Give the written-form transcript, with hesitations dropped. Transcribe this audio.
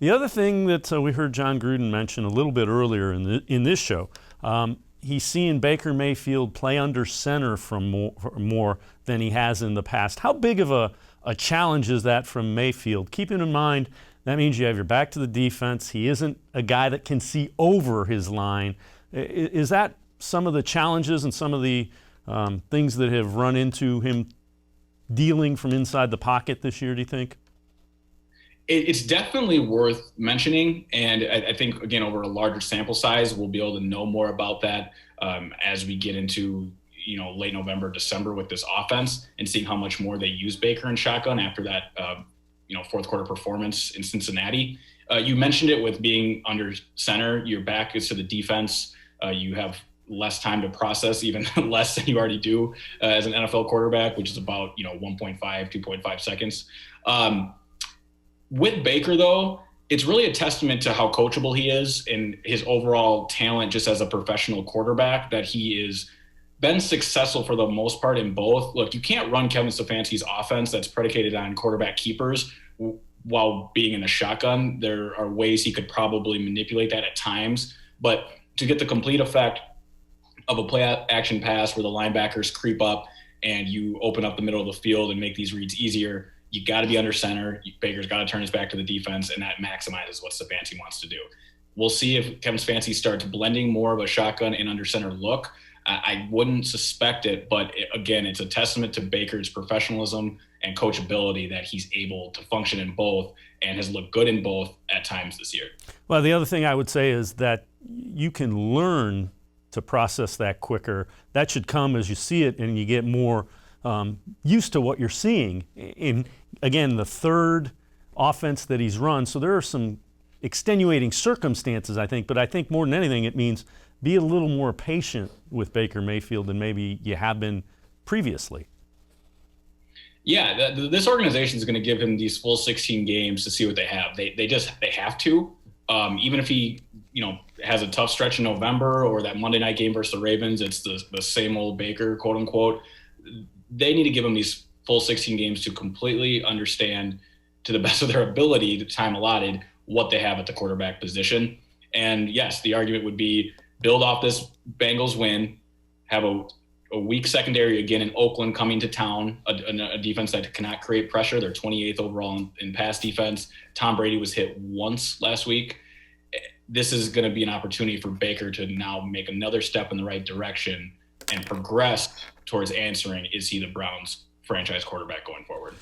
The other thing that we heard John Gruden mention a little bit earlier in this show, he's seeing Baker Mayfield play under center from more than he has in the past. How big of a challenge is that from Mayfield? Keeping in mind that means you have your back to the defense. He isn't a guy that can see over his line. Is that some of the challenges and some of the things that have run into him dealing from inside the pocket this year, do you think? It's definitely worth mentioning, and I think, again, over a larger sample size, we'll be able to know more about that as we get into late November, December with this offense, and seeing how much more they use Baker in shotgun after that fourth quarter performance in Cincinnati. You mentioned it with being under center. Your back is to the defense. You have less time to process, even less than you already do as an NFL quarterback, which is about 1.5, 2.5 seconds. With Baker, though, it's really a testament to how coachable he is and his overall talent just as a professional quarterback, that he is been successful for the most part in both. Look, you can't run Kevin Stefanski's offense that's predicated on quarterback keepers while being in a shotgun. There are ways he could probably manipulate that at times, but to get the complete effect of a play action pass where the linebackers creep up and you open up the middle of the field and make these reads easier, you got to be under center. Baker's got to turn his back to the defense, and that maximizes what Stefanski wants to do. We'll see if Kevin Stefanski starts blending more of a shotgun and under center look. I wouldn't suspect it, but again, it's a testament to Baker's professionalism and coachability that he's able to function in both and has looked good in both at times this year. Well, the other thing I would say is that you can learn to process that quicker. That should come as you see it and you get more used to what you're seeing in, again, the third offense that he's run. So there are some extenuating circumstances, I think, but I think more than anything it means be a little more patient with Baker Mayfield than maybe you have been previously. Yeah, this organization is going to give him these full 16 games to see what they have. They have to. Even if he has a tough stretch in November or that Monday night game versus the Ravens, it's the same old Baker, quote unquote. They need to give him these full 16 games to completely understand, to the best of their ability, the time allotted, what they have at the quarterback position. And yes, the argument would be build off this Bengals win, have a weak secondary again in Oakland coming to town, a defense that cannot create pressure. They're 28th overall in pass defense. Tom Brady was hit once last week. This is going to be an opportunity for Baker to now make another step in the right direction and progress towards answering, is he the Browns franchise quarterback going forward?